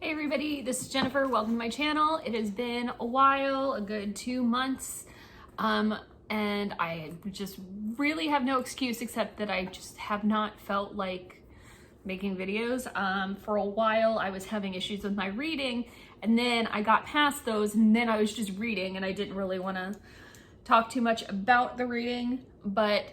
Hey everybody, this is Jennifer. Welcome to my channel. It has been a while, a good 2 months, and I just really have no excuse except that I just have not felt like making videos. For a while I was having issues with my reading, and then I got past those, and then I was just reading, and I didn't really want to talk too much about the reading, but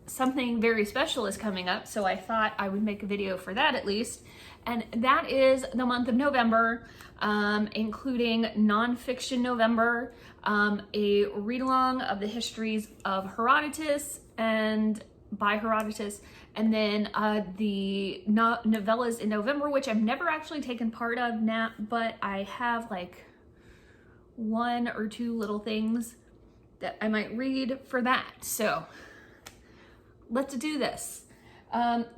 something very special is coming up, so I thought I would make a video for that at least. And that is the month of November, including Nonfiction November, a read-along of the histories of Herodotus and by Herodotus, and then the Novellas in November, which I've never actually taken part of now, but I have like 1 or 2 little things that I might read for that. So let's do this.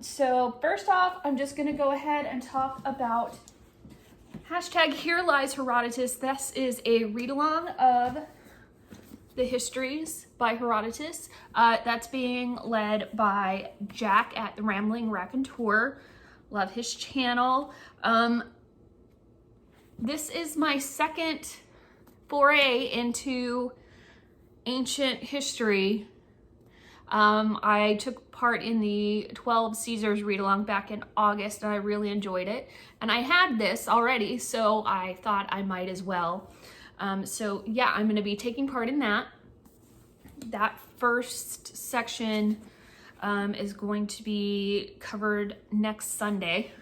So first off, I'm just going to go ahead and talk about hashtag Here Lies Herodotus. This is a read-along of the Histories by Herodotus. That's being led by Jack at the Rambling Raconteur. Love his channel. This is my second foray into ancient history. I took part in the 12 Caesars read-along back in August, and I really enjoyed it. And I had this already, so I thought I might as well. So yeah, I'm going to be taking part in that. That first section is going to be covered next Sunday.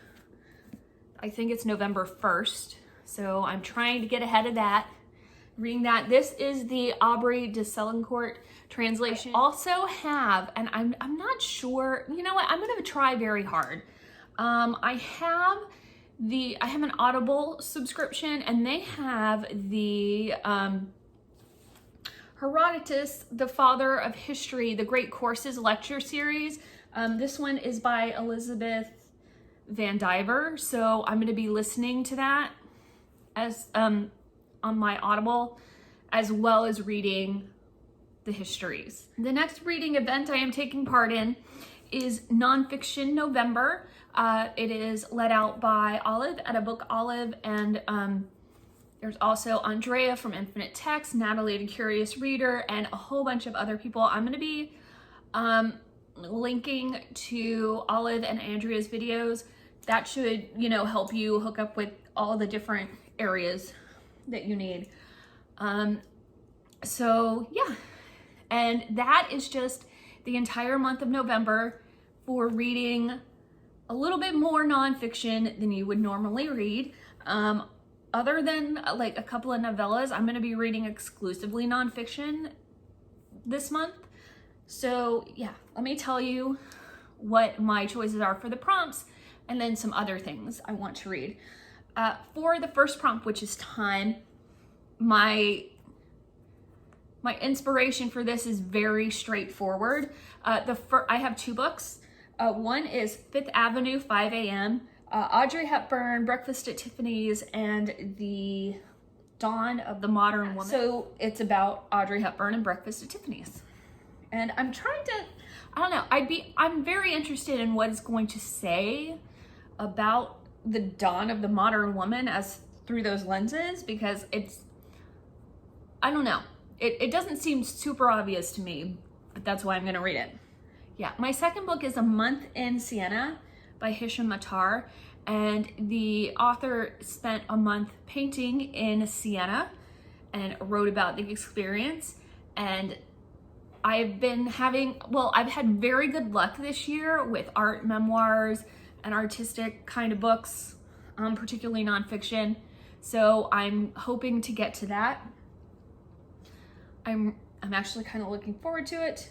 I think it's November 1st, so I'm trying to get ahead of that. Reading that. This is the Aubrey de Selincourt translation. I also have, and I'm not sure, you know what, I'm gonna try very hard. I have an Audible subscription, and they have the Herodotus, the Father of History, the Great Courses lecture series. This one is by Elizabeth Van Diver, so I'm gonna be listening to that as on my Audible, as well as reading the histories. The next reading event I am taking part in is Nonfiction November. It is led out by Olive at a Book Olive, and there's also Andrea from Infinite Text, Natalie the Curious Reader, and a whole bunch of other people. I'm gonna be linking to Olive and Andrea's videos. That should, help you hook up with all the different areas that you need. So yeah, and that is just the entire month of November for reading a little bit more nonfiction than you would normally read. Other than like a couple of novellas, I'm going to be reading exclusively nonfiction this month. So yeah, let me tell you what my choices are for the prompts, and then some other things I want to read. For the first prompt, which is time, my inspiration for this is very straightforward. I have 2 books. One is Fifth Avenue, 5 a.m., Audrey Hepburn, Breakfast at Tiffany's, and The Dawn of the Modern Woman. So it's about Audrey Hepburn and Breakfast at Tiffany's. And I'm trying to, I don't know, I'm very interested in what it's going to say about the dawn of the modern woman as through those lenses, because I don't know. It doesn't seem super obvious to me, but that's why I'm gonna read it. Yeah, my second book is A Month in Siena by Hisham Matar, and the author spent a month painting in Siena and wrote about the experience. And I've had very good luck this year with art memoirs and artistic kind of books, particularly nonfiction. So I'm hoping to get to that. I'm actually kind of looking forward to it.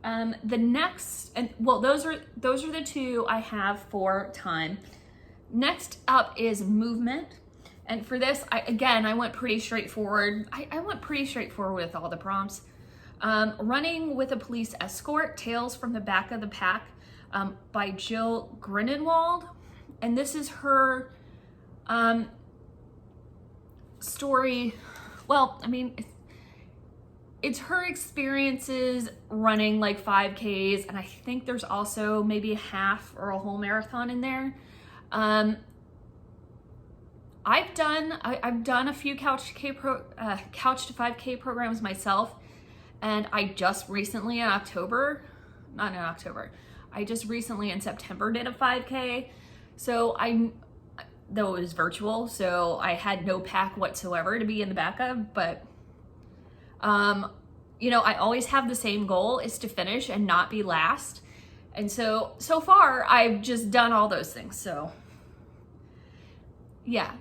The next, those are the 2 I have for time. Next up is movement. And for this, I went pretty straightforward. I went pretty straightforward with all the prompts. Running with a Police Escort, Tales from the Back of the Pack, by Jill Grunenwald. And this is her story. Well, I mean, it's her experiences running like 5Ks, and I think there's also maybe a half or a whole marathon in there. I've done a few Couch to 5K programs myself, and I just recently in September did a 5K. So though it was virtual, so I had no pack whatsoever to be in the back of, but you know, I always have the same goal, is to finish and not be last. And so far I've just done all those things. So yeah,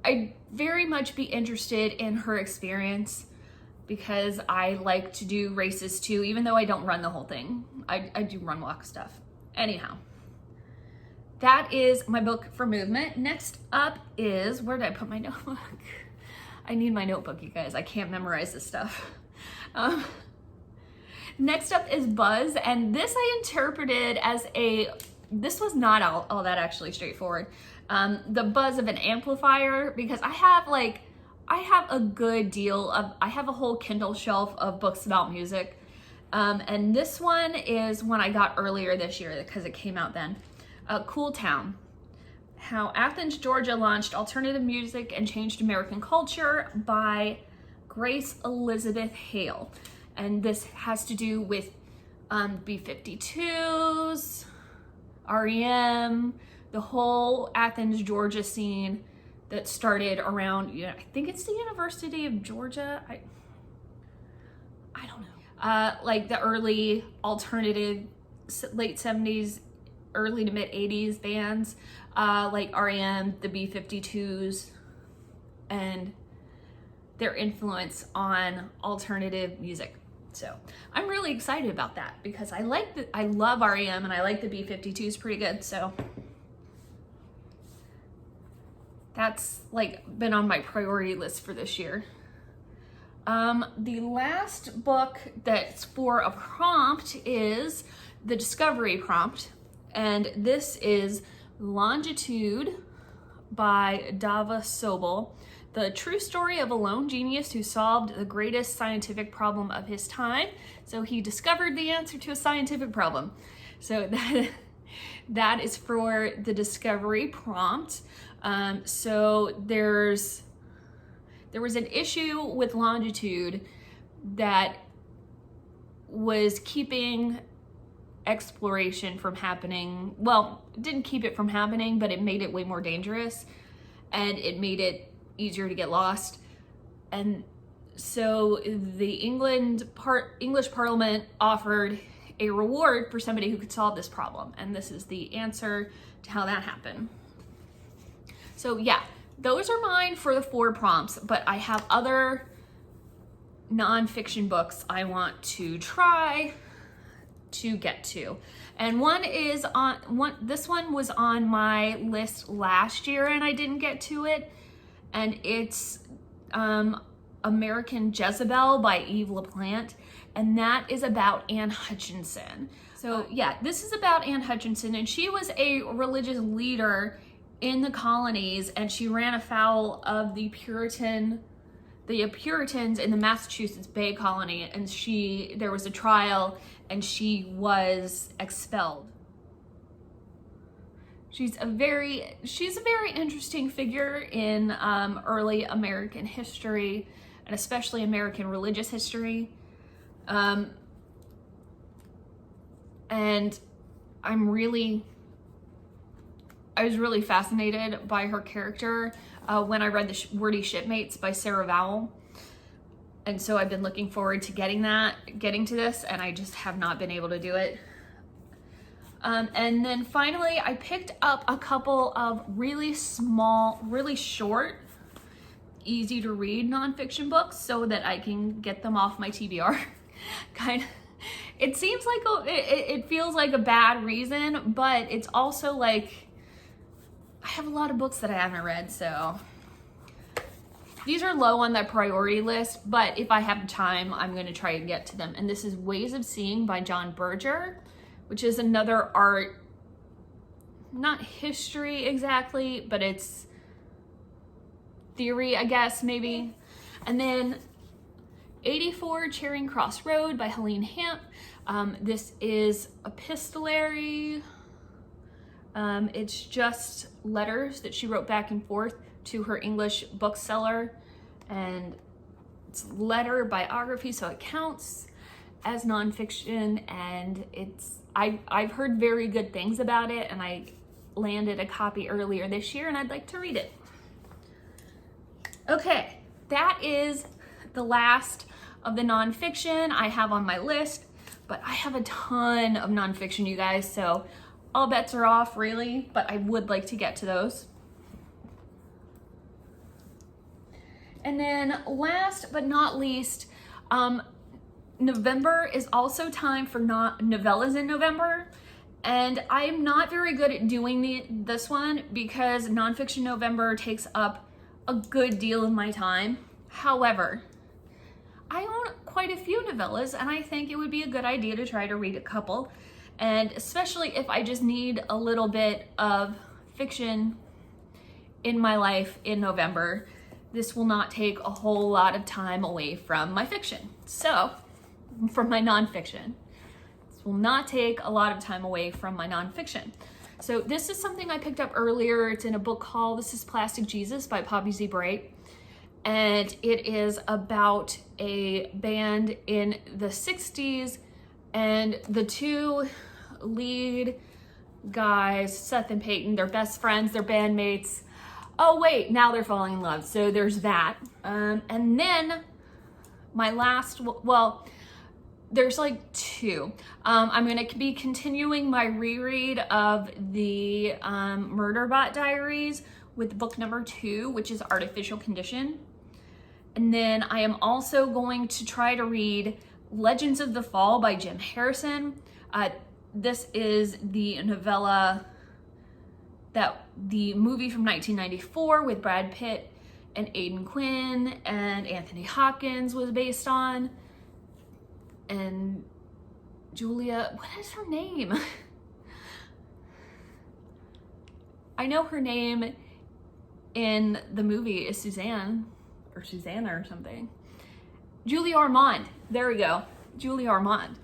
I'd very much be interested in her experience, because I like to do races too, even though I don't run the whole thing. I do run walk stuff. Anyhow, that is my book for movement. Next up is, where did I put my notebook? I need my notebook, you guys. I can't memorize this stuff. Next up is Buzz, and this I interpreted as this was not all that actually straightforward. The buzz of an amplifier, because I have a good deal of, I have a whole Kindle shelf of books about music. And this one is one I got earlier this year because it came out then. Cool Town. How Athens, Georgia launched alternative music and changed American culture, by Grace Elizabeth Hale. And this has to do with B-52s, REM, the whole Athens, Georgia scene that started around, you know, I think it's the University of Georgia. I don't know. Like the early alternative, late 70s, early to mid 80s bands, like REM, the B-52s, and their influence on alternative music. So I'm really excited about that, because I love REM and I like the B-52s pretty good. So that's like been on my priority list for this year. The last book that's for a prompt is the discovery prompt. And this is Longitude by Dava, Sobe, the true story of a lone genius who solved the greatest scientific problem of his time. So he discovered the answer to a scientific problem. So that is for the discovery prompt. So there was an issue with Longitude that was keeping exploration from happening. Well, it didn't keep it from happening, but it made it way more dangerous, and it made it easier to get lost. And so the English Parliament offered a reward for somebody who could solve this problem, and this is the answer to how that happened. So yeah, those are mine for the 4 prompts, but I have other nonfiction books I want to try to get to. And this one was on my list last year and I didn't get to it. And it's American Jezebel by LaPlante. And that is about Anne Hutchinson. So yeah, this is about Anne Hutchinson, and she was a religious leader in the colonies, and she ran afoul of the Puritans in the Massachusetts Bay Colony, and there was a trial and she was expelled. She's a very interesting figure in early American history, and especially American religious history. And I was really fascinated by her character when I read the Wordy Shipmates by Sarah Vowell. And so I've been looking forward to getting to this, and I just have not been able to do it. And then finally, I picked up a couple of really small, really short, easy to read nonfiction books so that I can get them off my TBR. It seems like it feels like a bad reason, but it's also like I have a lot of books that I haven't read, so these are low on the priority list, but if I have time, I'm going to try and get to them. And this is Ways of Seeing by John Berger, which is another art, not history exactly, but it's theory, I guess, maybe. And then 84 Charing Cross Road by Helene Hanff. This is epistolary, It's just letters that she wrote back and forth to her English bookseller, and it's letter biography, so it counts as nonfiction, and I've heard very good things about it, and I landed a copy earlier this year, and I'd like to read it. Okay, that is the last of the nonfiction I have on my list, but I have a ton of nonfiction, you guys, so all bets are off, really, but I would like to get to those. And then last but not least, November is also time for Novellas in November, and I'm not very good at doing this one because Nonfiction November takes up a good deal of my time. However, I own quite a few novellas, and I think it would be a good idea to try to read a couple, and especially if I just need a little bit of fiction in my life in November. This will not take a whole lot of time away from my fiction. So, from my nonfiction. This will not take a lot of time away from my nonfiction. So this is something I picked up earlier. It's in a book called This is Plastic Jesus by Poppy Z. Brite. And it is about a band in the 60s, and the two lead guys, Seth and Peyton, they're best friends, they're bandmates. Oh wait, now they're falling in love. So there's that. And then my last, well, there's like two. I'm gonna be continuing my reread of the Murderbot Diaries with book number 2, which is Artificial Condition. And then I am also going to try to read Legends of the Fall by Jim Harrison. This is the novella that the movie from 1994 with Brad Pitt and Aidan Quinn and Anthony Hopkins was based on. And Julia, what is her name? I know her name in the movie is Suzanne or Susanna or something. Julia Ormond, there we go, Julia Ormond.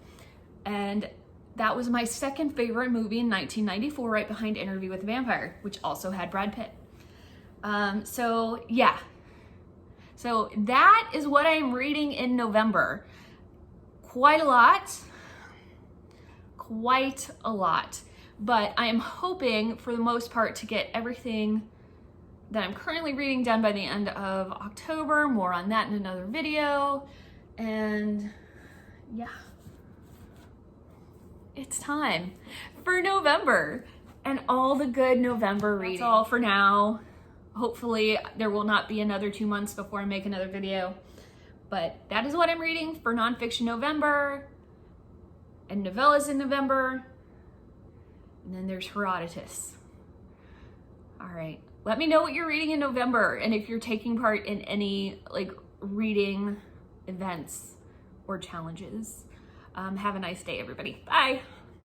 And that was my second favorite movie in 1994, right behind Interview with the Vampire, which also had Brad Pitt. So yeah, so that is what I'm reading in November. Quite a lot, but I am hoping for the most part to get everything that I'm currently reading done by the end of October. More on that in another video. And yeah, it's time for November and all the good November reading. That's all for now. Hopefully there will not be another 2 months before I make another video. But that is what I'm reading for Nonfiction November and Novellas in November. And then there's Herodotus. All right, let me know what you're reading in November and if you're taking part in any like reading events or challenges. Have a nice day, everybody. Bye.